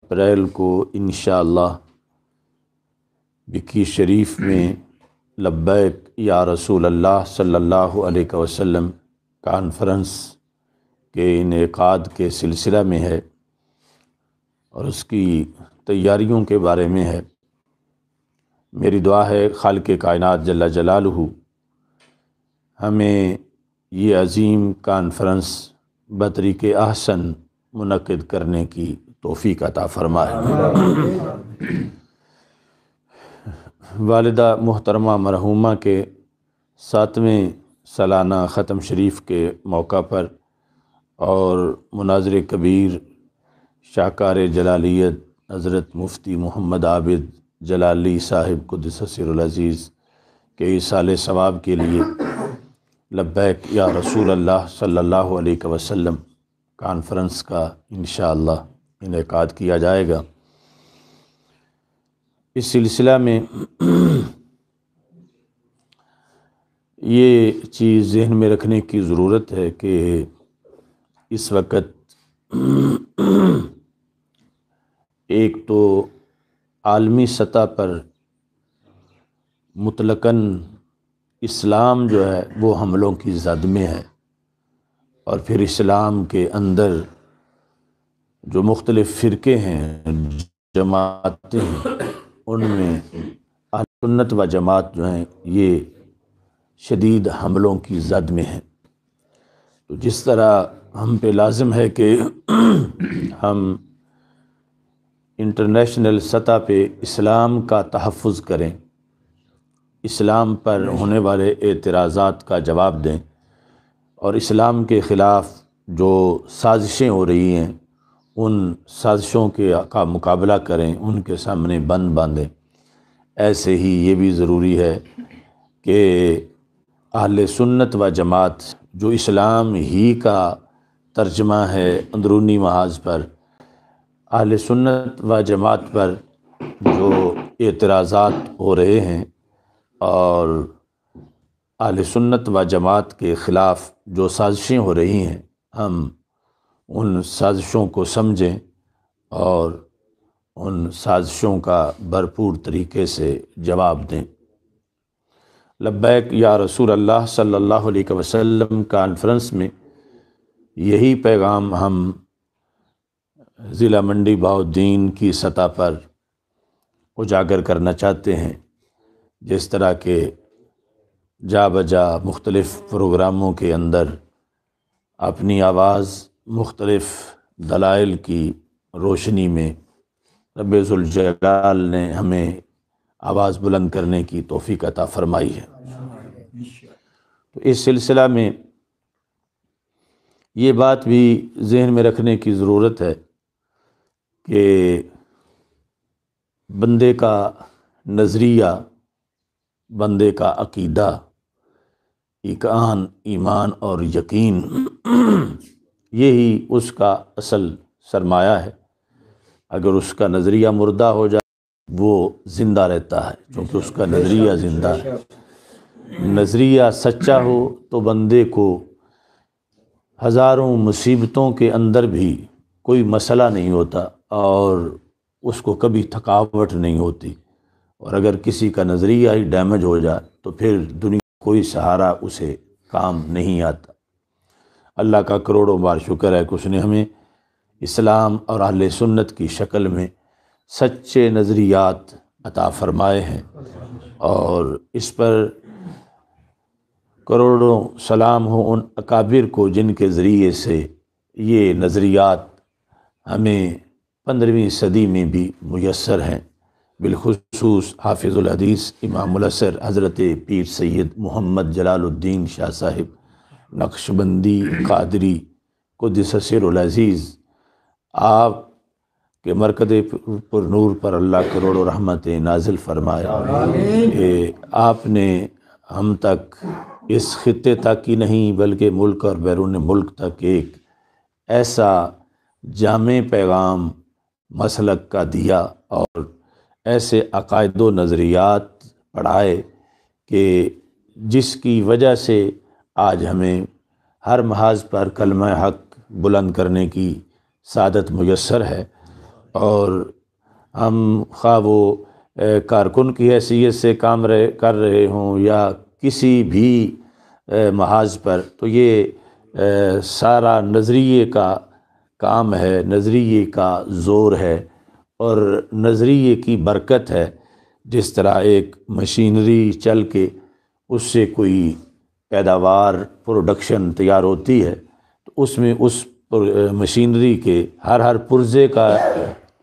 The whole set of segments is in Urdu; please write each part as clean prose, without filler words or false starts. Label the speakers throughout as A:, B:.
A: اپریل کو انشاءاللہ بکی شریف میں لبیک یا رسول اللہ صلی اللہ علیہ وسلم کانفرنس کے انعقاد کے سلسلہ میں ہے اور اس کی تیاریوں کے بارے میں ہے۔ میری دعا ہے خالق کائنات جل جلالہ ہمیں یہ عظیم کانفرنس بطریق احسن منعقد کرنے کی توفیق عطا فرمائے۔ والدہ محترمہ مرحومہ کے 7ویں سالانہ ختم شریف کے موقع پر اور مناظر کبیر شاہکار جلالیت حضرت مفتی محمد عابد جلالی صاحب قدس سر العزیز کے ایصال ثواب کے لیے لبیک یا رسول اللہ صلی اللہ علیہ وسلم کانفرنس کا انشاءاللہ انعقاد کیا جائے گا۔ اس سلسلہ میں یہ چیز ذہن میں رکھنے کی ضرورت ہے کہ اس وقت ایک تو عالمی سطح پر مطلقاً اسلام جو ہے وہ حملوں کی زد میں ہے، اور پھر اسلام کے اندر جو مختلف فرقے ہیں، جماعتیں ہیں، ان میں اہل سنت و جماعت جو ہیں یہ شدید حملوں کی زد میں ہیں۔ تو جس طرح ہم پہ لازم ہے کہ ہم انٹرنیشنل سطح پہ اسلام کا تحفظ کریں، اسلام پر ہونے والے اعتراضات کا جواب دیں، اور اسلام کے خلاف جو سازشیں ہو رہی ہیں ان سازشوں کا مقابلہ کریں، ان کے سامنے بند باندھیں۔ ایسے ہی یہ بھی ضروری ہے کہ اہل سنت و جماعت جو اسلام ہی کا ترجمہ ہے اندرونی محاذ پر، اہل سنت و جماعت پر جو اعتراضات ہو رہے ہیں اور اہل سنت و جماعت کے خلاف جو سازشیں ہو رہی ہیں، ہم ان سازشوں کو سمجھیں اور ان سازشوں کا بھرپور طریقے سے جواب دیں۔ لبیک یا رسول اللہ صلی اللہ علیہ وسلم کانفرنس میں یہی پیغام ہم ضلع منڈی بہاؤالدین کی سطح پر اجاگر کرنا چاہتے ہیں۔ جس طرح کہ جا بجا مختلف پروگراموں کے اندر اپنی آواز مختلف دلائل کی روشنی میں رب ذوالجلال نے ہمیں آواز بلند کرنے کی توفیق عطا فرمائی ہے۔ تو اس سلسلہ میں یہ بات بھی ذہن میں رکھنے کی ضرورت ہے کہ بندے کا نظریہ، بندے کا عقیدہ، ایمان اور یقین، یہی اس کا اصل سرمایہ ہے۔ اگر اس کا نظریہ مردہ ہو جائے وہ زندہ رہتا ہے، کیونکہ اس کا نظریہ زندہ ہے۔ نظریہ سچا ہو تو بندے کو ہزاروں مصیبتوں کے اندر بھی کوئی مسئلہ نہیں ہوتا اور اس کو کبھی تھکاوٹ نہیں ہوتی، اور اگر کسی کا نظریہ ہی ڈیمیج ہو جائے تو پھر دنیا کوئی سہارا اسے کام نہیں آتا۔ اللہ کا کروڑوں بار شکر ہے کہ اس نے ہمیں اسلام اور اہل سنت کی شکل میں سچے نظریات عطا فرمائے ہیں، اور اس پر کروڑوں سلام ہو ان اکابر کو جن کے ذریعے سے یہ نظریات ہمیں 15ویں صدی میں بھی میسر ہیں، بالخصوص حافظ الحدیث امام الازہر حضرت پیر سید محمد جلال الدین شاہ صاحب نقشبندی قادری قدس سر العزیز، آپ کے مرکز پر نور پر اللہ کروڑوں رحمتیں نازل فرمائے کہ آپ نے ہم تک، اس خطے تک ہی نہیں بلکہ ملک اور بیرون ملک تک ایک ایسا جامع پیغام مسلک کا دیا اور ایسے عقائد و نظریات پڑھائے کہ جس کی وجہ سے آج ہمیں ہر محاذ پر کلمہ حق بلند کرنے کی سعادت میسر ہے، اور ہم خواہ وہ کارکن کی حیثیت سے کام کر رہے ہوں یا کسی بھی محاذ پر، تو یہ سارا نظریے کا کام ہے، نظریے کا زور ہے اور نظریے کی برکت ہے۔ جس طرح ایک مشینری چل کے اس سے کوئی پیداوار پروڈکشن تیار ہوتی ہے، تو اس میں اس مشینری کے ہر پرزے کا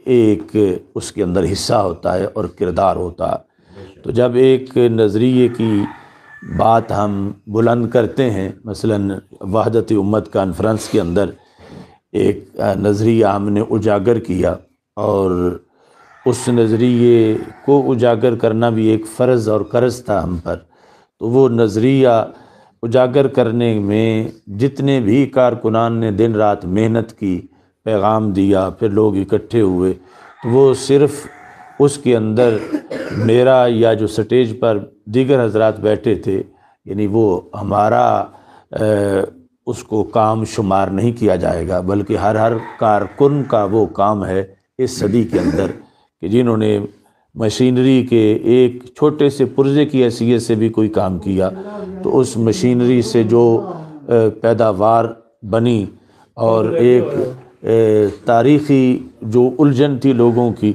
A: ایک اس کے اندر حصہ ہوتا ہے اور کردار ہوتا ہے۔ تو جب ایک نظریے کی بات ہم بلند کرتے ہیں، مثلا وحدت امت کانفرنس کے اندر ایک نظریہ ہم نے اجاگر کیا، اور اس نظریے کو اجاگر کرنا بھی ایک فرض اور قرض تھا ہم پر۔ تو وہ نظریہ اجاگر کرنے میں جتنے بھی کارکنان نے دن رات محنت کی، پیغام دیا، پھر لوگ اکٹھے ہوئے، تو وہ صرف اس کے اندر میرا یا جو سٹیج پر دیگر حضرات بیٹھے تھے، یعنی وہ ہمارا اس کو کام شمار نہیں کیا جائے گا، بلکہ ہر کارکن کا وہ کام ہے اس صدی کے اندر کہ جنہوں نے مشینری کے ایک چھوٹے سے پرزے کی حیثیت سے بھی کوئی کام کیا، تو اس مشینری سے جو پیداوار بنی اور ایک تاریخی جو الجھن تھی لوگوں کی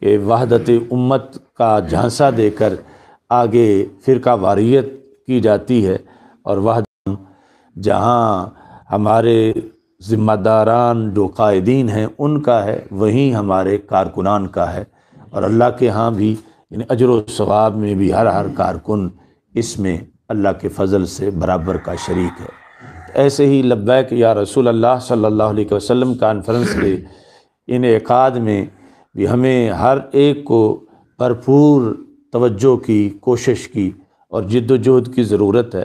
A: کہ وحدت امت کا جھانسا دے کر آگے فرقہ واریت کی جاتی ہے، اور وحدت جہاں ہمارے ذمہ داران جو قائدین ہیں ان کا ہے، وہیں ہمارے کارکنان کا ہے، اور اللہ کے ہاں بھی یعنی اجر و ثواب میں بھی ہر کارکن اس میں اللہ کے فضل سے برابر کا شریک ہے۔ ایسے ہی لبیک یا رسول اللہ صلی اللہ علیہ وسلم کانفرنس کے انعقاد میں بھی ہمیں ہر ایک کو بھرپور توجہ کی، کوشش کی اور جد و جہد کی ضرورت ہے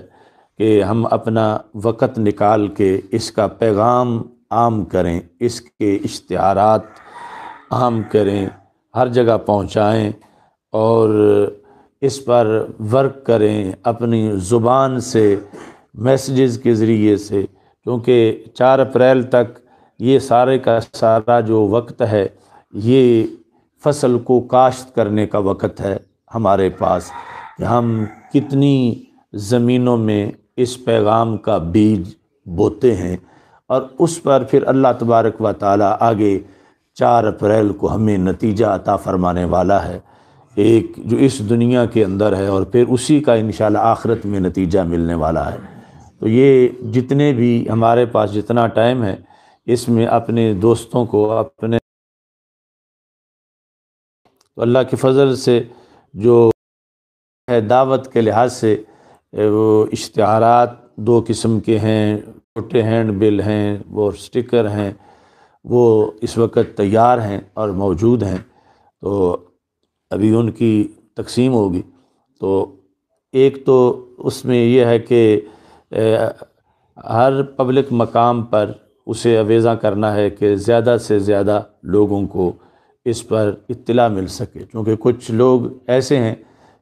A: کہ ہم اپنا وقت نکال کے اس کا پیغام عام کریں، اس کے اشتہارات عام کریں، ہر جگہ پہنچائیں اور اس پر ورک کریں اپنی زبان سے، میسیجز کے ذریعے سے، کیونکہ 4 اپریل تک یہ سارے کا سارا جو وقت ہے یہ فصل کو کاشت کرنے کا وقت ہے ہمارے پاس، کہ ہم کتنی زمینوں میں اس پیغام کا بیج بوتے ہیں، اور اس پر پھر اللہ تبارک و تعالی آگے 4 اپریل کو ہمیں نتیجہ عطا فرمانے والا ہے، ایک جو اس دنیا کے اندر ہے اور پھر اسی کا انشاءاللہ آخرت میں نتیجہ ملنے والا ہے۔ تو یہ جتنے بھی ہمارے پاس جتنا ٹائم ہے اس میں اپنے دوستوں کو اپنے اللہ کے فضل سے جو ہے دعوت کے لحاظ سے وہ اشتہارات 2 قسم کے ہیں، چھوٹے ہینڈ بل ہیں، وہ سٹیکر ہیں، وہ اس وقت تیار ہیں اور موجود ہیں، تو ابھی ان کی تقسیم ہوگی۔ تو ایک تو اس میں یہ ہے کہ ہر پبلک مقام پر اسے اویزاں کرنا ہے کہ زیادہ سے زیادہ لوگوں کو اس پر اطلاع مل سکے، کیونکہ کچھ لوگ ایسے ہیں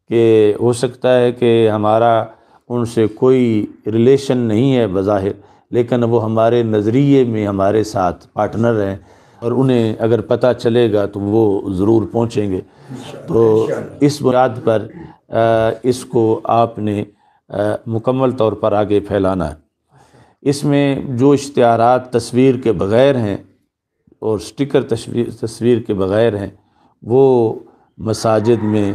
A: کہ ہو سکتا ہے کہ ہمارا ان سے کوئی ریلیشن نہیں ہے بظاہر، لیکن وہ ہمارے نظریے میں ہمارے ساتھ پارٹنر ہیں، اور انہیں اگر پتہ چلے گا تو وہ ضرور پہنچیں گے۔ تو اس بنیاد پر اس کو آپ نے مکمل طور پر آگے پھیلانا ہے۔ اس میں جو اشتہارات تصویر کے بغیر ہیں اور سٹیکر تصویر کے بغیر ہیں، وہ مساجد میں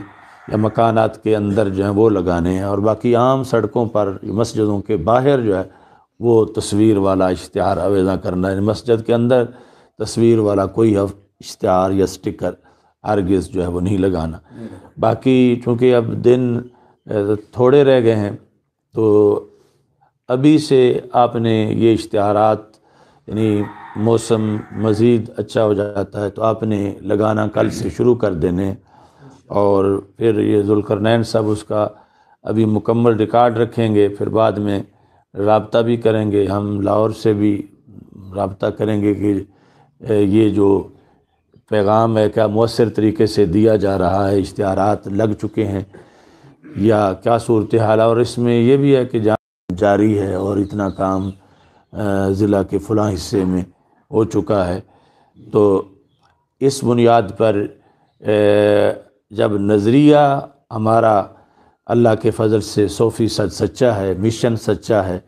A: یا مکانات کے اندر جو ہیں وہ لگانے ہیں، اور باقی عام سڑکوں پر مسجدوں کے باہر جو ہے وہ تصویر والا اشتہار اویزاں کرنا ہے۔ مسجد کے اندر تصویر والا کوئی اشتہار یا سٹیکر ہرگز جو ہے وہ نہیں لگانا۔ باقی چونکہ اب دن تھوڑے رہ گئے ہیں، تو ابھی سے آپ نے یہ اشتہارات، یعنی موسم مزید اچھا ہو جاتا ہے تو آپ نے لگانا کل سے شروع کر دینے، اور پھر یہ ذوالقرنین صاحب اس کا ابھی مکمل ریکارڈ رکھیں گے، پھر بعد میں رابطہ بھی کریں گے، ہم لاہور سے بھی رابطہ کریں گے کہ یہ جو پیغام ہے کیا مؤثر طریقے سے دیا جا رہا ہے، اشتہارات لگ چکے ہیں یا کیا صورتحال ہے، اور اس میں یہ بھی ہے کہ جاری ہے اور اتنا کام ضلع کے فلاں حصے میں ہو چکا ہے۔ تو اس بنیاد پر جب نظریہ ہمارا اللہ کے فضل سے 100% سچا ہے، مشن سچا ہے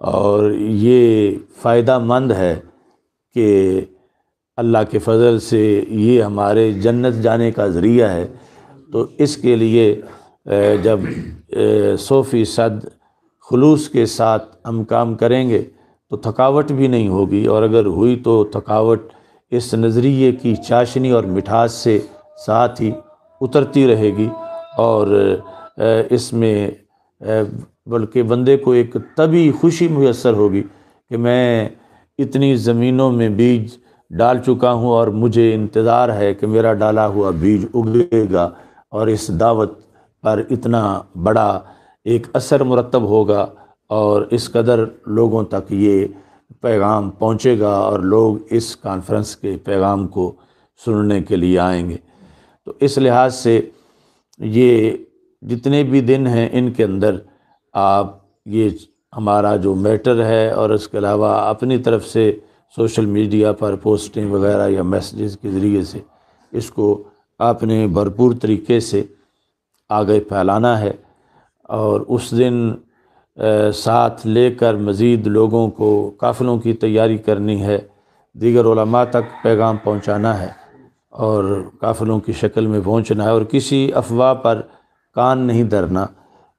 A: اور یہ فائدہ مند ہے کہ اللہ کے فضل سے یہ ہمارے جنت جانے کا ذریعہ ہے، تو اس کے لیے جب 100% خلوص کے ساتھ ہم کام کریں گے تو تھکاوٹ بھی نہیں ہوگی، اور اگر ہوئی تو تھکاوٹ اس نظریے کی چاشنی اور مٹھاس سے ساتھ ہی اترتی رہے گی، اور اس میں بلکہ بندے کو ایک طبعی خوشی میسر ہوگی کہ میں اتنی زمینوں میں بیج ڈال چکا ہوں اور مجھے انتظار ہے کہ میرا ڈالا ہوا بیج اگے گا اور اس دعوت پر اتنا بڑا ایک اثر مرتب ہوگا اور اس قدر لوگوں تک یہ پیغام پہنچے گا اور لوگ اس کانفرنس کے پیغام کو سننے کے لیے آئیں گے۔ تو اس لحاظ سے یہ جتنے بھی دن ہیں ان کے اندر آپ یہ ہمارا جو میٹر ہے اور اس کے علاوہ اپنی طرف سے سوشل میڈیا پر پوسٹنگ وغیرہ یا میسیجز کے ذریعے سے اس کو آپ نے بھرپور طریقے سے آگے پھیلانا ہے، اور اس دن ساتھ لے کر مزید لوگوں کو قافلوں کی تیاری کرنی ہے، دیگر علماء تک پیغام پہنچانا ہے اور قافلوں کی شکل میں پہنچنا ہے، اور کسی افواہ پر کان نہیں دھرنا۔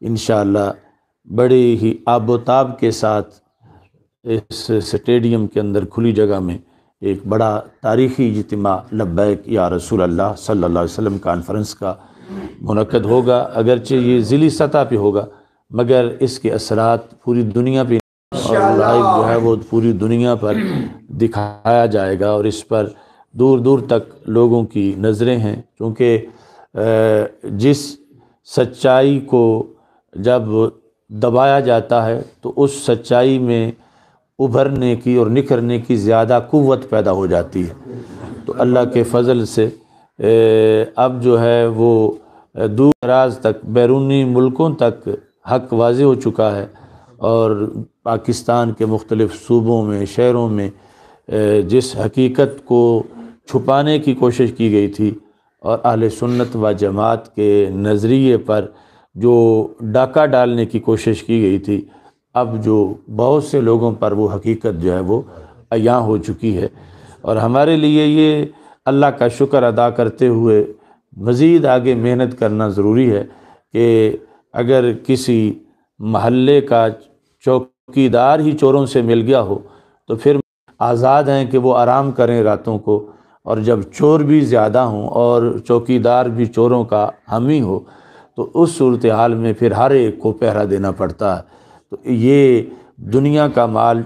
A: انشاءاللہ بڑی ہی آب و تاب کے ساتھ اس سٹیڈیم کے اندر کھلی جگہ میں ایک بڑا تاریخی اجتماع لبیک یا رسول اللہ صلی اللہ علیہ وسلم کانفرنس کا منعقد ہوگا، اگرچہ یہ ذیلی سطح پہ ہوگا مگر اس کے اثرات پوری دنیا پہ اور لائیو جو ہے وہ پوری دنیا پر دکھایا جائے گا، اور اس پر دور دور تک لوگوں کی نظریں ہیں، کیونکہ جس سچائی کو جب دبایا جاتا ہے تو اس سچائی میں ابھرنے کی اور نکھرنے کی زیادہ قوت پیدا ہو جاتی ہے۔ تو اللہ کے فضل سے اب جو ہے وہ دور دراز تک بیرونی ملکوں تک حق واضح ہو چکا ہے، اور پاکستان کے مختلف صوبوں میں شہروں میں جس حقیقت کو چھپانے کی کوشش کی گئی تھی اور اہل سنت و جماعت کے نظریے پر جو ڈاکہ ڈالنے کی کوشش کی گئی تھی، اب جو بہت سے لوگوں پر وہ حقیقت جو ہے وہ عیاں ہو چکی ہے، اور ہمارے لیے یہ اللہ کا شکر ادا کرتے ہوئے مزید آگے محنت کرنا ضروری ہے کہ اگر کسی محلے کا چوکیدار ہی چوروں سے مل گیا ہو تو پھر آزاد ہیں کہ وہ آرام کریں راتوں کو، اور جب چور بھی زیادہ ہوں اور چوکیدار بھی چوروں کا حامی ہو تو اس صورتحال میں پھر ہر ایک کو پہرا دینا پڑتا ہے۔ تو یہ دنیا کا مال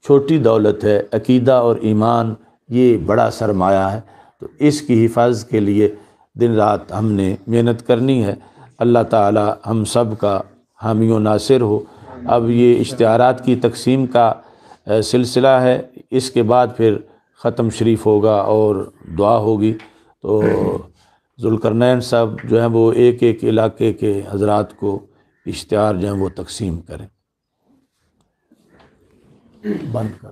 A: چھوٹی دولت ہے، عقیدہ اور ایمان یہ بڑا سرمایہ ہے، تو اس کی حفاظت کے لیے دن رات ہم نے محنت کرنی ہے۔ اللہ تعالی ہم سب کا حامی و ناصر ہو۔ اب یہ اشتہارات کی تقسیم کا سلسلہ ہے، اس کے بعد پھر ختم شریف ہوگا اور دعا ہوگی، تو ذوالقرنین صاحب جو ہیں وہ ایک ایک علاقے کے حضرات کو اشتہار جو ہیں وہ تقسیم کریں۔ بند کر